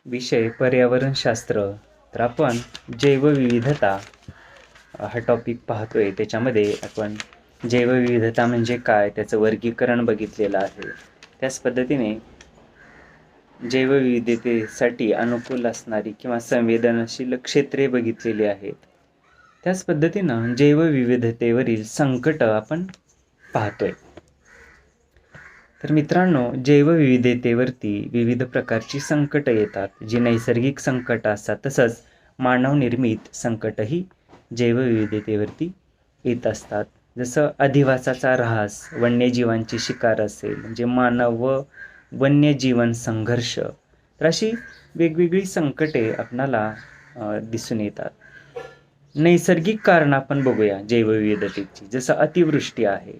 विषय पर्यावरणशास्त्र. तर आपण जैवविविधता हा टॉपिक पाहतोय. त्याच्यामध्ये आपण जैवविविधता म्हणजे काय, त्याचं वर्गीकरण बघितलेलं आहे. त्याच पद्धतीने जैवविविधतेसाठी अनुकूल असणारी किंवा संवेदनशील क्षेत्रे बघितलेली आहेत. त्याच पद्धतीनं जैवविविधतेवरील संकट आपण पाहतोय. तर मित्रांनो, जैवविविधतेवरती विविध प्रकारची संकट येतात, जी नैसर्गिक संकट असतात. तसंच मानवनिर्मित संकटही जैवविविधतेवरती येत असतात. जसं अधिवासाचा ऱ्हास, वन्यजीवांची शिकार असेल, म्हणजे मानव व वन्यजीवन संघर्ष. तर अशी वेगवेगळी संकटे आपणाला दिसून येतात. नैसर्गिक कारण आपण बघूया जैवविविधतेची. जसं अतिवृष्टी आहे,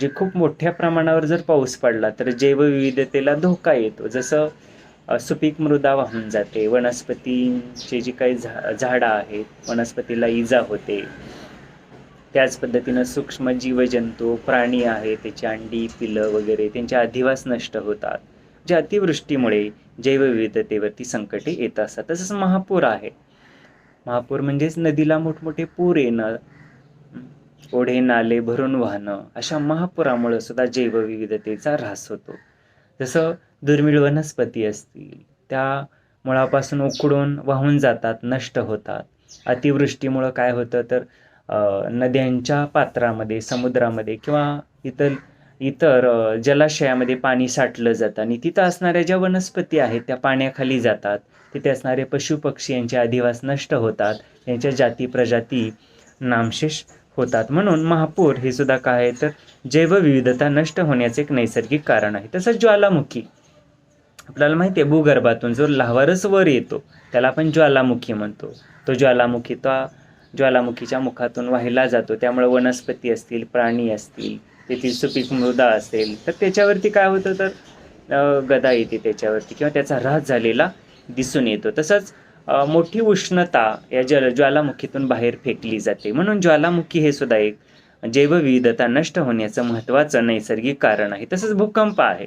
जे खूप मोठ्या प्रमाणावर जर पाऊस पडला तर जैवविविधतेला धोका येतो. जसं सुपीक मृदा वाहून जाते, वनस्पतींची जी काही झाडं आहेत, वनस्पतीला इजा होते. त्याच पद्धतीनं सूक्ष्म जीवजंतू, प्राणी आहेत, त्याची अंडी, पिलं वगैरे त्यांचे अधिवास नष्ट होतात. जे अतिवृष्टीमुळे जैवविविधतेवरती संकटे येत असतात. तसंच महापूर आहे. महापूर म्हणजेच नदीला मोठमोठे पूर येणं, ओढे नाले भरून वाहणं. अशा महापुरामुळे सुद्धा जैवविविधतेचा ऱ्हास होतो. जसं दुर्मिळ वनस्पती असतील, त्या मुळापासून उखडून वाहून जातात, नष्ट होतात. अतिवृष्टीमुळं काय होतं तर नद्यांच्या पात्रामध्ये, समुद्रामध्ये किंवा इतर जलाशयामध्ये पाणी साठलं जातं आणि तिथं असणाऱ्या ज्या वनस्पती आहेत त्या पाण्याखाली जातात. तिथे असणारे पशुपक्षी यांचे अधिवास नष्ट होतात, यांच्या जाती प्रजाती नामशेष होतात. म्हणून महापूर हे सुद्धा काय आहे तर जैवविविधता नष्ट होण्याचे एक नैसर्गिक कारण आहे. तसंच ज्वालामुखी, आपल्याला माहिती आहे भूगर्भातून जो लाव्हारस वर येतो त्याला आपण ज्वालामुखी म्हणतो. तो ज्वालामुखीच्या मुखातून वाहिला जातो. त्यामुळे वनस्पती असतील, प्राणी असतील, तेथील सुपीक मृदा असेल तर त्याच्यावरती काय होतं तर गदा येते त्याच्यावरती किंवा त्याचा ऱ्हास झालेला दिसून येतो. तसंच मोठी उष्णता या ज्वालामुखीतून बाहेर फेकली जाते. म्हणून ज्वालामुखी हे सुद्धा एक जैवविविधता नष्ट होण्याचं महत्त्वाचं नैसर्गिक कारण आहे. तसंच भूकंप आहे,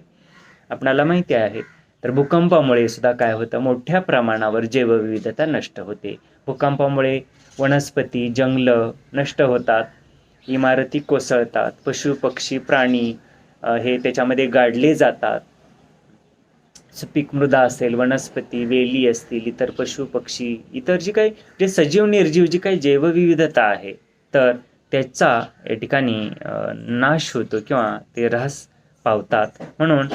आपणाला माहिती आहे. तर भूकंपामुळे सुद्धा काय होतं, मोठ्या प्रमाणावर जैवविविधता नष्ट होते. भूकंपामुळे वनस्पती, जंगलं नष्ट होतात, इमारती कोसळतात, पशु पक्षी प्राणी हे त्याच्यामध्ये गाडले जातात. सुपीक मृदा असेल, वनस्पती, वेली असतील, इतर पशु पक्षी, इतर जी काही जे सजीव निर्जीव जी काही जैवविविधता आहे तर त्याचा या ठिकाणी नाश होतो किंवा ते ऱ्हास पावतात. म्हणून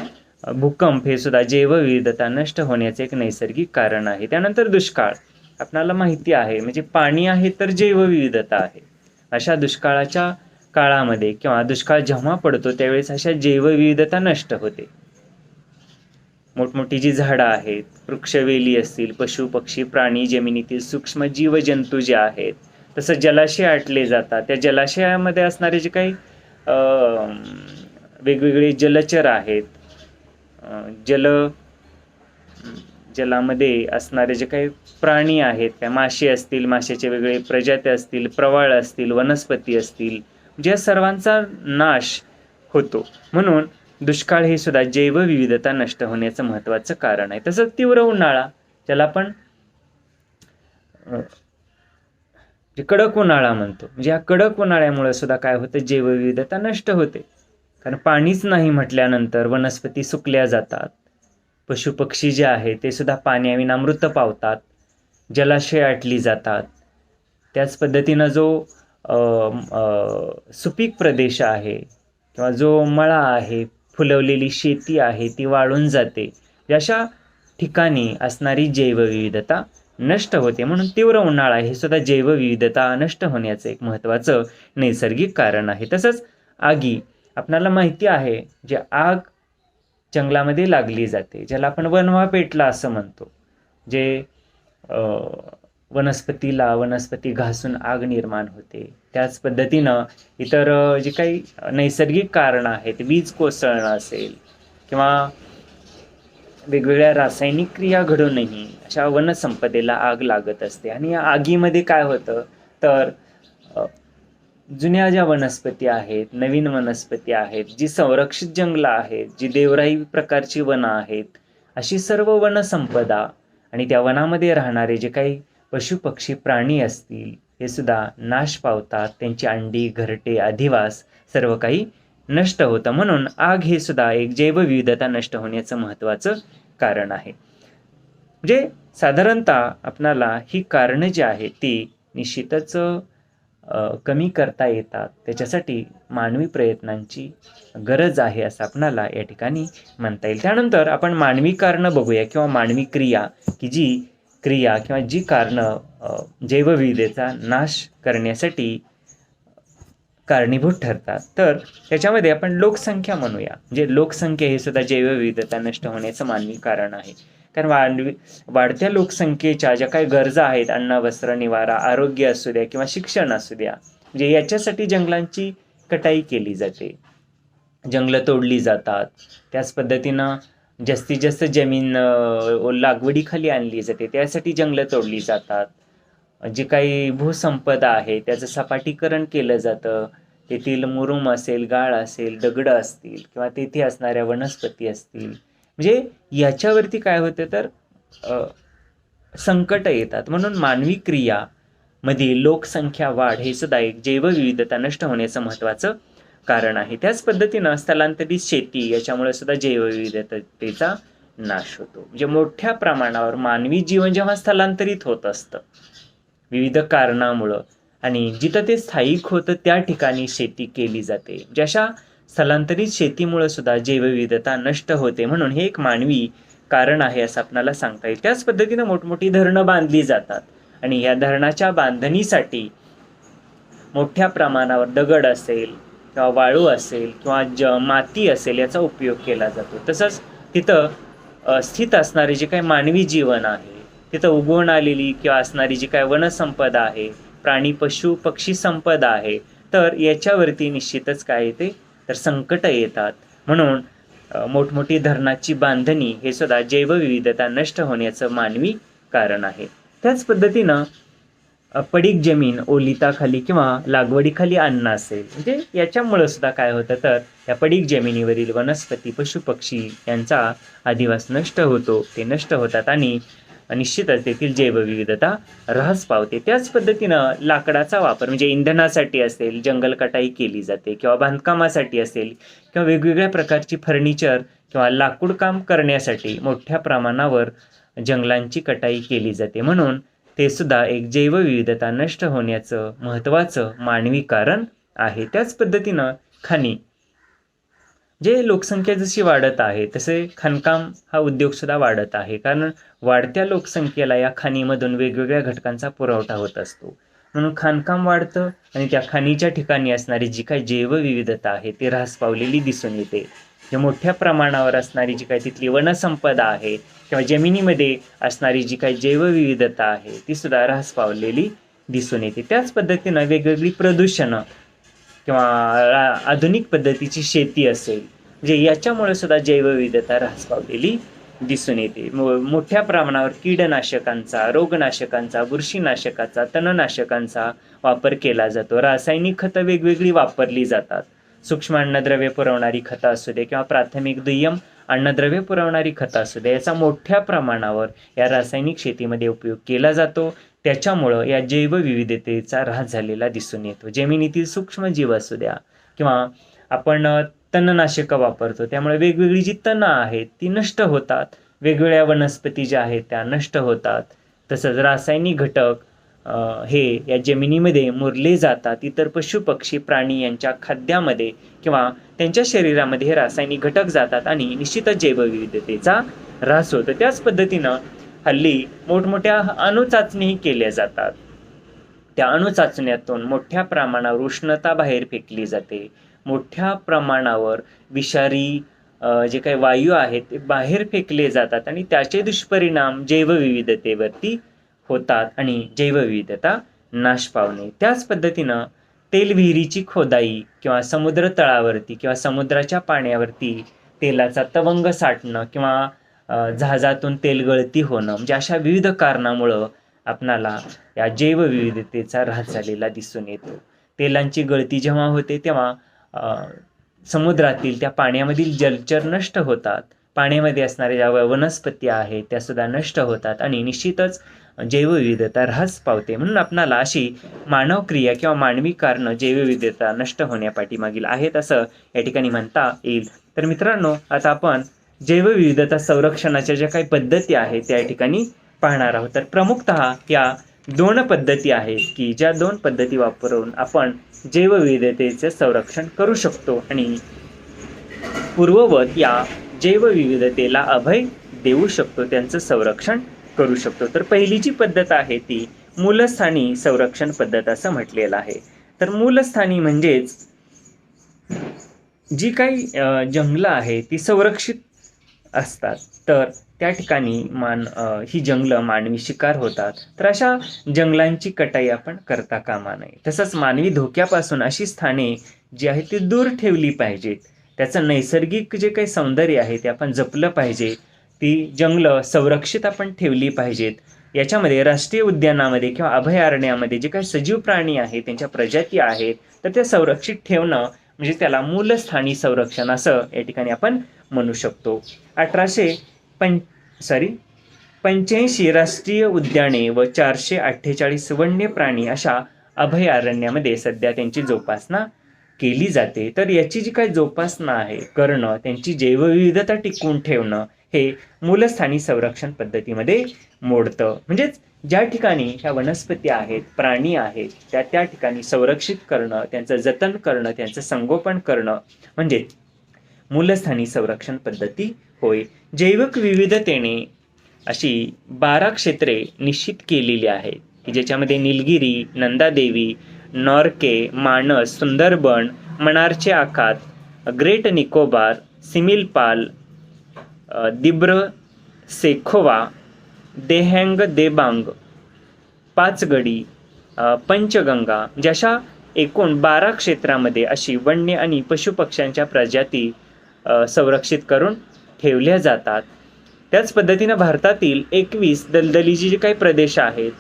भूकंप हे सुद्धा जैवविविधता नष्ट होण्याचे एक नैसर्गिक कारण आहे. त्यानंतर दुष्काळ, आपणाला माहिती आहे, म्हणजे पाणी आहे तर जैवविविधता आहे. अशा दुष्काळाच्या काळामध्ये किंवा दुष्काळ जेव्हा पडतो त्यावेळेस अशा जैवविविधता नष्ट होते. मोठमोठी जी झाडं आहेत, वृक्षवेली असतील, पशु पक्षी प्राणी, जमिनीतील सूक्ष्म जीवजंतू जे आहेत, तसं जलाशय आटले जातात. त्या जलाशयामध्ये असणारे जे काही वेगवेगळे जलचर आहेत, जलामध्ये असणारे जे काही प्राणी आहेत, काय मासे असतील, माशाचे वेगळे प्रजाती असतील, प्रवाळ असतील, वनस्पती असतील, ज्या सर्वांचा नाश होतो. म्हणून दुष्काळ हे सुद्धा जैवविविधता नष्ट होण्याचं महत्त्वाचं कारण आहे. तसंच तीव्र उन्हाळा, ज्याला आपण कडक उन्हाळा म्हणतो, म्हणजे या कडक उन्हाळ्यामुळे सुद्धा काय होतं, जैवविविधता नष्ट होते. कारण पाणीच नाही म्हटल्यानंतर वनस्पती सुकल्या जातात, पशुपक्षी जे आहेत ते सुद्धा पाण्याविना मृत पावतात, जलाशय आटली जातात. त्याच पद्धतीनं जो सुपीक प्रदेश आहे किंवा जो मळा आहे, फुलवलेली शेती आहे ती वाळून जाते. अशा ठिकाणी असणारी जैवविविधता नष्ट होते. म्हणून तीव्र उन्हाळा हे सुद्धा जैवविविधता नष्ट होण्याचं एक महत्त्वाचं नैसर्गिक कारण आहे. तसंच आगी, आपणाला माहिती आहे, जे आग जंगलामध्ये लागली जाते, ज्याला आपण वणवा पेटला असं म्हणतो, जे वनस्पती घासून आग निर्माण होते. त्याच पद्धतीनं इतर जे काही नैसर्गिक कारणं आहेत, वीज कोसळणं असेल किंवा वेगवेगळ्या रासायनिक क्रिया घडूनही अशा वनसंपदेला आग लागत असते. आणि या आगीमध्ये काय होतं तर जुन्या ज्या वनस्पती आहेत, नवीन वनस्पती आहेत, जी संरक्षित जंगलं आहेत, जी देवराई प्रकारची वनं आहेत, अशी सर्व वनसंपदा आणि त्या वनामध्ये राहणारे जे काही पशुपक्षी प्राणी असतील हे सुद्धा नाश पावतात. त्यांची अंडी, घरटे, अधिवास सर्व काही नष्ट होतं. म्हणून आग हे सुद्धा एक जैवविविधता नष्ट होण्याचं महत्त्वाचं कारण आहे. म्हणजे साधारणतः आपणाला ही कारणं जी आहेत ती निश्चितच कमी करता येतात. त्याच्यासाठी मानवी प्रयत्नांची गरज आहे असं आपणाला या ठिकाणी म्हणता येईल. त्यानंतर आपण मानवी कारणं बघूया किंवा मानवी क्रिया, की जी क्रिया किंवा जी कारणं जैवविविधतेचा नाश करण्यासाठी कारणीभूत ठरतात. तर त्याच्यामध्ये आपण लोकसंख्या म्हणूया. म्हणजे लोकसंख्या हे सुद्धा जैवविविधता नष्ट होण्याचं मानवी कारण आहे. कारण वाढत्या लोकसंख्येच्या ज्या काही गरजा आहेत, अन्न, वस्त्र, निवारा, आरोग्य असू द्या किंवा शिक्षण असू द्या, म्हणजे याच्यासाठी जंगलांची कटाई केली जाते, जंगलं तोडली जातात. त्याच पद्धतीनं जास्तीत जास्त जमीन लागवडीखाली आणली जाते, त्यासाठी जंगलं तोडली जातात. जी काही भूसंपदा आहे त्याचं सपाटीकरण केलं जातं. तेथील मुरुम असेल, गाळ असेल, दगडं असतील किंवा तेथे असणाऱ्या वनस्पती असतील, म्हणजे याच्यावरती काय होतं तर संकट येतात. म्हणून मानवी क्रियामध्ये लोकसंख्या वाढ हे सुद्धा एक जैवविविधता नष्ट होण्याचं महत्त्वाचं कारण आहे. त्याच पद्धतीनं स्थलांतरित शेती याच्यामुळे सुद्धा जैवविविधतेचा नाश होतो. म्हणजे मोठ्या प्रमाणावर मानवी जीवन जेव्हा स्थलांतरित होत असतं विविध कारणामुळं आणि जिथं ते स्थायिक होतं त्या ठिकाणी शेती केली जाते. जशा स्थलांतरित शेतीमुळे सुद्धा जैवविविधता नष्ट होते. म्हणून हे एक मानवी कारण आहे असं आपल्याला सांगता येईल. त्याच पद्धतीनं मोठमोठी धरणं बांधली जातात आणि या धरणाच्या बांधणीसाठी मोठ्या प्रमाणावर दगड असेल किंवा वाळू असेल किंवा माती असेल याचा उपयोग केला जातो. तसंच तिथं स्थित असणारे जे काही मानवी जीवन आहे, तिथं उगवून आलेली किंवा असणारी जी काय वनसंपदा आहे, प्राणी, पशु, पक्षी संपदा आहे, तर याच्यावरती निश्चितच काय येते तर संकट येतात. म्हणून मोठमोठी धरणाची बांधणी हे सुद्धा जैवविविधता नष्ट होण्याचं मानवी कारण आहे. त्याच पद्धतीनं पडीक जमीन ओलिताखाली किंवा लागवडीखाली अन्न असेल, म्हणजे याच्यामुळं सुद्धा काय होतं तर या पडीक जमिनीवरील वनस्पती, पशुपक्षी यांचा अधिवास नष्ट होतो, ते नष्ट होतात आणि निश्चितच तेथील जैवविविधता ऱ्हास पावते. त्याच पद्धतीनं लाकडाचा वापर म्हणजे इंधनासाठी असेल जंगल कटाई केली जाते किंवा बांधकामासाठी असेल किंवा वेगवेगळ्या प्रकारची फर्निचर किंवा लाकूड काम करण्यासाठी मोठ्या प्रमाणावर जंगलांची कटाई केली जाते. म्हणून ते सुद्धा एक जैवविविधता नष्ट होण्याचं महत्त्वाचं मानवी कारण आहे. त्याच पद्धतीनं खाणी, जे लोकसंख्या जशी वाढत आहे तसे खाणकाम हा उद्योग सुद्धा वाढत आहे. कारण वाढत्या लोकसंख्येला या खाणीमधून वेगवेगळ्या घटकांचा पुरवठा होत असतो. म्हणून खाणकाम वाढतं आणि त्या खाणीच्या ठिकाणी असणारी जी काही जैवविविधता आहे ती ऱ्हास पावलेली दिसून येते. जे मोठ्या प्रमाणावर असणारी जी काही तिथली वनसंपदा आहे किंवा जमिनीमध्ये असणारी जी काही जैवविविधता आहे ती सुद्धा ऱ्हास पावलेली दिसून येते. त्याच पद्धतीनं वेगवेगळी प्रदूषणं किंवा आधुनिक पद्धतीची शेती असेल, म्हणजे याच्यामुळे सुद्धा जैवविविधता ऱ्हास पावलेली दिसून येते. मोठ्या प्रमाणावर कीडनाशकांचा, रोगनाशकांचा, बुरशीनाशकाचा, तणनाशकांचा वापर केला जातो. रासायनिक खतं वेगवेगळी वापरली जातात. सूक्ष्म अन्नद्रव्य पुरवणारी खतं असू दे किंवा प्राथमिक, दुय्यम अन्नद्रव्य पुरवणारी खतं असू दे, याचा मोठ्या प्रमाणावर या रासायनिक शेतीमध्ये उपयोग केला जातो. त्याच्यामुळं या जैवविविधतेचा ऱ्हास झालेला दिसून येतो. जमिनीतील सूक्ष्मजीव असू द्या किंवा आपण तणनाशकं वापरतो, त्यामुळे वेगवेगळी जी तणं आहेत ती नष्ट होतात, वेगवेगळ्या वनस्पती ज्या आहेत त्या नष्ट होतात. तसंच रासायनिक घटक हे या जमिनीमध्ये मुरले जातात. इतर पशुपक्षी प्राणी यांच्या खाद्यामध्ये किंवा त्यांच्या शरीरामध्ये हे रासायनिक घटक जातात आणि निश्चितच जैवविविधतेचा ऱ्हास होतो. त्याच पद्धतीनं हल्ली मोठमोठ्या अणुचाचणीही केल्या जातात. त्या अणुचाचण्यातून मोठ्या प्रमाणावर उष्णता बाहेर फेकली जाते. मोठ्या प्रमाणावर विषारी जे काही वायू आहेत ते बाहेर फेकले जातात आणि त्याचे दुष्परिणाम जैवविविधतेवरती होतात आणि जैवविविधता नाश पावणे. त्याच पद्धतीनं तेलविहिरीची खोदाई किंवा समुद्र तळावरती किंवा समुद्राच्या पाण्यावरती तेलाचा तवंग साठणं किंवा जहाजातून तेल गळती होणं, म्हणजे अशा विविध कारणामुळं आपणाला या जैवविविधतेचा ऱ्हास झालेला दिसून येतो. तेलांची गळती जेव्हा होते तेव्हा समुद्रातील त्या पाण्यामधील जलचर नष्ट होतात. पाण्यामध्ये असणाऱ्या ज्या वनस्पती आहेत त्यासुद्धा नष्ट होतात आणि निश्चितच जैवविविधता ऱ्हास पावते. म्हणून आपणाला अशी मानव क्रिया किंवा मानवी कारणं जैवविविधता नष्ट होण्यापाठीमागील आहेत असं या ठिकाणी म्हणता येईल. तर मित्रांनो, आता आपण जैवविविधता संरक्षणाच्या ज्या काही पद्धती आहेत त्या ठिकाणी पाहणार आहोत. तर प्रमुखतः या 2 पद्धती आहेत की ज्या 2 पद्धती वापरून आपण जैवविविधतेचे संरक्षण करू शकतो आणि पूर्ववत या जैवविविधतेला अभय देऊ शकतो, त्यांचं संरक्षण करू शकतो. तर पहिली जी पद्धत आहे ती मूलस्थानी संरक्षण पद्धत असं म्हटलेलं आहे. तर मूलस्थानी म्हणजेच जी काही जंगलं आहे ती संरक्षित असतात, तर त्या ठिकाणी ही जंगलं मानवी शिकार होतात, तर अशा जंगलांची कटाई आपण करता कामा नये. तसंच मानवी धोक्यापासून अशी स्थाने जी आहेत ती दूर ठेवली पाहिजेत. त्याचं नैसर्गिक जे काही सौंदर्य आहे ते आपण जपलं पाहिजे. ती जंगलं संरक्षित आपण ठेवली पाहिजेत. याच्यामध्ये राष्ट्रीय उद्यानामध्ये किंवा अभयारण्यामध्ये जे काही सजीव प्राणी आहेत त्यांच्या प्रजाती आहेत तर त्या संरक्षित ठेवणं म्हणजे त्याला मूलस्थानी संरक्षण असं या ठिकाणी आपण म्हणू शकतो. 85 राष्ट्रीय उद्याने व 448 वन्य प्राणी अशा अभयारण्यामध्ये सध्या त्यांची जोपासना केली जाते. तर याची जी काही जोपासना आहे करणं, त्यांची जैवविविधता टिकवून ठेवणं हे मूलस्थानी संरक्षण पद्धतीमध्ये मोडतं. म्हणजेच ज्या ठिकाणी ह्या वनस्पती आहेत, प्राणी आहेत त्या ठिकाणी संरक्षित करणं, त्यांचं जतन करणं, त्यांचं संगोपन करणं म्हणजे मूलस्थानी संरक्षण पद्धती होय. जैविक विविधतेने अशी 12 क्षेत्रे निश्चित केलेली आहेत की ज्याच्यामध्ये निलगिरी, नंदादेवी, नॉर्के, मानस, सुंदरबन, मनारचे आखात, ग्रेट निकोबार, सिमिलपाल, दिब्र सेखोवा, देहँग देबांग, पाचगडी, पंचगंगा जशा एकूण 12 क्षेत्रामध्ये अशी वन्य आणि पशुपक्ष्यांच्या प्रजाती संरक्षित करून ठेवल्या जातात. त्याच पद्धतीनं भारतातील 21 दलदलीचे जे काही प्रदेश आहेत,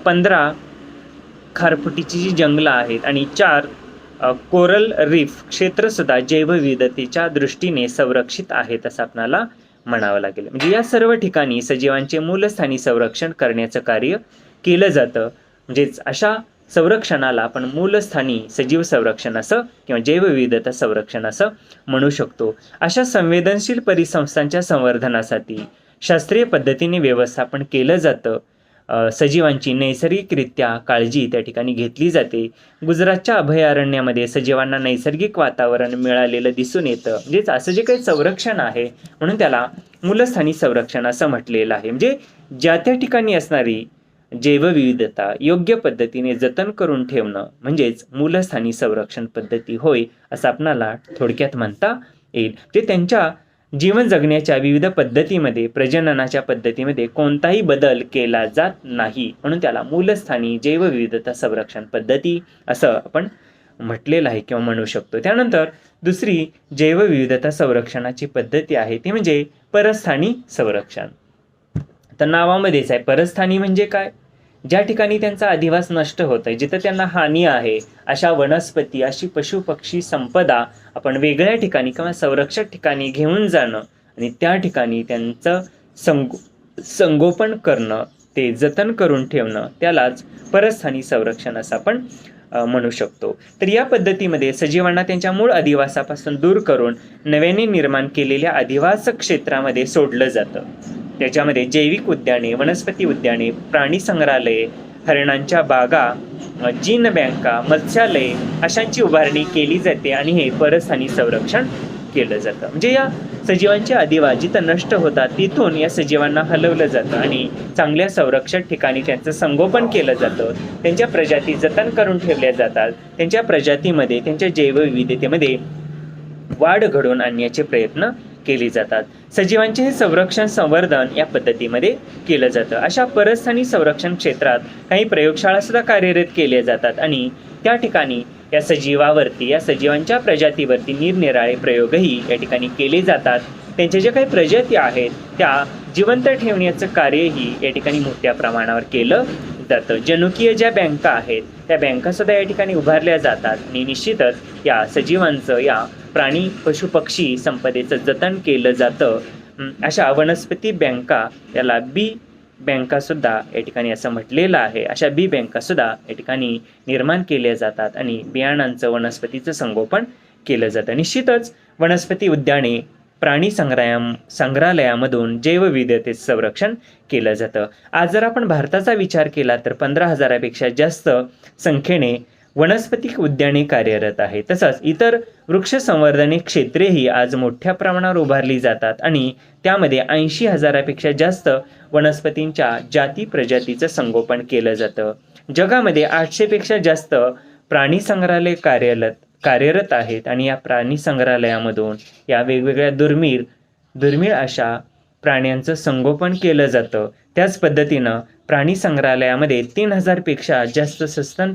15 खारफुटीची जी जंगलं आहेत आणि 4 कोरल रीफ क्षेत्रसुद्धा जैवविविधतेच्या दृष्टीने संरक्षित आहेत असं आपल्याला म्हणावं लागेल. म्हणजे या सर्व ठिकाणी सजीवांचे मूलस्थानी संरक्षण करण्याचं कार्य केलं जातं. म्हणजेच अशा संरक्षणाला आपण मूलस्थानी सजीव संरक्षण असं किंवा जैवविविधता संरक्षण असं म्हणू शकतो. अशा संवेदनशील परिसंस्थांच्या संवर्धनासाठी शास्त्रीय पद्धतीने व्यवस्थापन केलं जातं. सजीवांची नैसर्गिकरित्या काळजी त्या ठिकाणी घेतली जाते. गुजरातच्या अभयारण्यामध्ये सजीवांना नैसर्गिक वातावरण मिळालेलं दिसून येतं. म्हणजेच असं जे काही संरक्षण आहे म्हणून त्याला मूलस्थानी संरक्षण असं म्हटलेलं आहे. म्हणजे ज्या त्या ठिकाणी असणारी जैवविविधता योग्य पद्धतीने जतन करून ठेवणं म्हणजेच मूलस्थानी संरक्षण पद्धती होय असं आपणाला थोडक्यात म्हणता येईल. ते त्यांच्या जीवन जगण्याच्या विविध पद्धतीमध्ये, प्रजननाच्या पद्धतीमध्ये कोणताही बदल केला जात नाही म्हणून त्याला मूलस्थानी जैवविविधता संरक्षण पद्धती असं आपण म्हटलेलं आहे किंवा म्हणू शकतो. त्यानंतर दुसरी जैवविविधता संरक्षणाची पद्धती आहे ती म्हणजे परस्थानी संरक्षण. तर नावामध्येच आहे, परस्थानी म्हणजे काय? ज्या ठिकाणी त्यांचा अधिवास नष्ट होत आहे, जिथं त्यांना हानी आहे अशा वनस्पती, अशी पशु पक्षी संपदा आपण वेगळ्या ठिकाणी किंवा संरक्षक ठिकाणी घेऊन जाणं आणि त्या ठिकाणी त्यांचं संगोपन करणं, ते जतन करून ठेवणं त्यालाच परस्थानी संरक्षण असं आपण म्हणू शकतो. तर या पद्धतीमध्ये सजीवांना त्यांच्या मूळ अधिवासापासून दूर करून नव्याने निर्माण केलेल्या अधिवास क्षेत्रामध्ये सोडलं जातं. त्याच्यामध्ये जैविक उद्याने, वनस्पती उद्याने, प्राणी संग्रहालये, हरणांच्या बागा, जीन बँका, मत्स्यालये अशांची उभारणी केली जाते आणि हे परस्थानी संरक्षण केलं जातं. म्हणजे या सजीवांचे अधिवास जिथं नष्ट होतात तिथून या सजीवांना हलवलं जातं आणि चांगल्या संरक्षक ठिकाणी त्यांचं संगोपन केलं जातं. त्यांच्या प्रजाती जतन करून ठेवल्या जातात. त्यांच्या प्रजातीमध्ये, त्यांच्या जैवविविधतेमध्ये वाढ घडवून आणण्याचे प्रयत्न केले जातात. सजीवांचे हे संरक्षण संवर्धन या पद्धतीमध्ये केलं जातं. अशा परस्थानी संरक्षण क्षेत्रात काही प्रयोगशाळा सुद्धा कार्यरत केल्या जातात आणि त्या ठिकाणी या सजीवावरती, या सजीवांच्या प्रजातीवरती निरनिराळे प्रयोगही या ठिकाणी केले जातात. त्यांच्या ज्या काही प्रजाती आहेत त्या जिवंत ठेवण्याचं कार्यही या ठिकाणी मोठ्या प्रमाणावर केलं जातं. जनुकीय ज्या बँका आहेत त्या बँका सुद्धा या ठिकाणी उभारल्या जातात आणि निश्चितच या सजीवांचं, या प्राणी पशु पक्षी संपदेचं जतन केलं जातं. अशा वनस्पती बँका, याला बी बँका सुद्धा या ठिकाणी असं म्हटलेलं आहे. अशा बी बँका सुद्धा या ठिकाणी निर्माण केल्या जातात आणि बियाणांचं वनस्पतीचं संगोपन केलं जातं. निश्चितच वनस्पती उद्याने, प्राणी संग्रहालयामधून जैवविविधतेचं संरक्षण केलं जातं. आज जर आपण भारताचा विचार केला तर 15,000पेक्षा जास्त संख्येने वनस्पती उद्याने कार्यरत आहेत. तसंच इतर वृक्ष संवर्धन क्षेत्रेही आज मोठ्या प्रमाणावर उभारली जातात आणि त्यामध्ये 80,000पेक्षा जास्त वनस्पतींच्या जाती प्रजातीचं संगोपन केलं जातं. जगामध्ये 800पेक्षा जास्त प्राणी संग्रहालय कार्यरत आहेत आणि या प्राणी संग्रहालयामधून या वेगवेगळ्या दुर्मिळ अशा प्राण्यांचं संगोपन केलं जातं. त्याच पद्धतीनं प्राणी संग्रहालयामध्ये 3,000पेक्षा जास्त सस्तन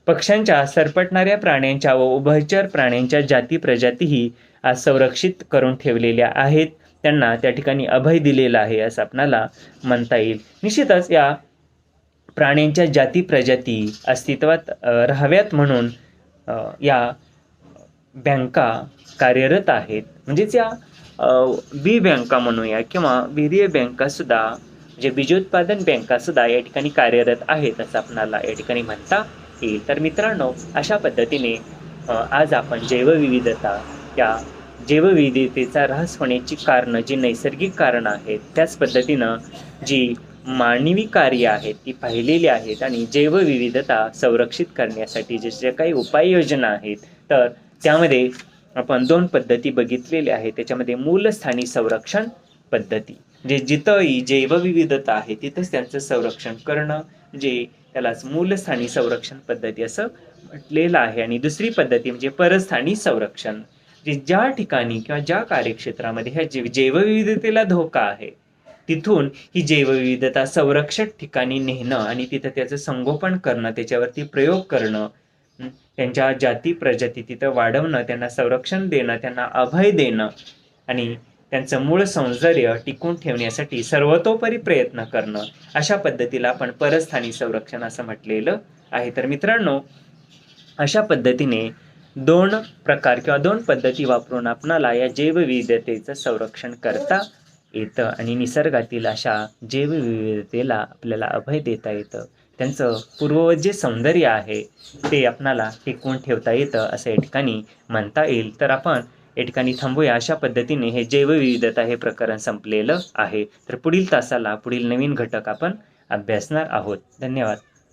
पक्ष्यांच्या, सरपटणाऱ्या प्राण्यांच्या व उभयचर प्राण्यांच्या जाती प्रजातीही आज संरक्षित करून ठेवलेल्या आहेत. त्यांना त्या ठिकाणी अभय दिलेलं आहे असं आपणाला म्हणता येईल. निश्चितच या प्राण्यांच्या जाती प्रजाती अस्तित्वात राहाव्यात म्हणून या बँका कार्यरत आहेत. म्हणजेच या बी बँका म्हणूया किंवा वीर्य बँका सुद्धा, म्हणजे बीजोत्पादन बँका सुद्धा या ठिकाणी कार्यरत आहेत असं आपणाला या ठिकाणी म्हणता येईल. तर मित्रांनो, अशा पद्धतीने आज आपण जैवविविधता, या जैवविविधतेचा ऱ्हास होण्याची कारणं, जी नैसर्गिक कारणं आहेत, त्याच पद्धतीनं जी मानवी कार्य आहेत ती पाहिलेली आहेत आणि जैवविविधता संरक्षित करण्यासाठी जे काही उपाययोजना आहेत, तर त्यामध्ये आपण 2 पद्धती बघितलेल्या आहेत. त्याच्यामध्ये मूलस्थानी संरक्षण पद्धती, जे जिथंही जैवविविधता आहे तिथंच त्यांचं संरक्षण करणं, जे त्यालाच मूलस्थानी संरक्षण पद्धती असं म्हटलेलं आहे. आणि दुसरी पद्धती म्हणजे परस्थानी संरक्षण, जे ज्या ठिकाणी किंवा ज्या कार्यक्षेत्रामध्ये ह्या जैवविविधतेला धोका आहे तिथून ही जैवविविधता संरक्षक ठिकाणी नेणं आणि तिथं त्याचं संगोपन करणं, त्याच्यावरती प्रयोग करणं, त्यांच्या जाती प्रजाती तिथं वाढवणं, त्यांना संरक्षण देणं, त्यांना अभय देणं आणि त्यांचं मूळ सौंदर्य टिकून ठेवण्यासाठी सर्वतोपरी प्रयत्न करणं, अशा पद्धतीला आपण परस्थानी संरक्षण असं म्हटलेलं आहे. तर मित्रांनो, अशा पद्धतीने 2 प्रकार किंवा 2 पद्धती वापरून आपणाला या जैवविविधतेचं संरक्षण करता येतं आणि निसर्गातील अशा जैवविविधतेला आपल्याला अभय देता येतं. त्यांचं पूर्ववत जे सौंदर्य आहे ते आपणाला टिकवून ठेवता येतं असं या ठिकाणी म्हणता येईल. तर आपण या ठिकाणी थांबूया. अशा पद्धतीने हे जैवविविधता हे प्रकरण संपलेलं आहे. तर पुढील तासाला पुढील नवीन घटक आपण अभ्यासणार आहोत. धन्यवाद.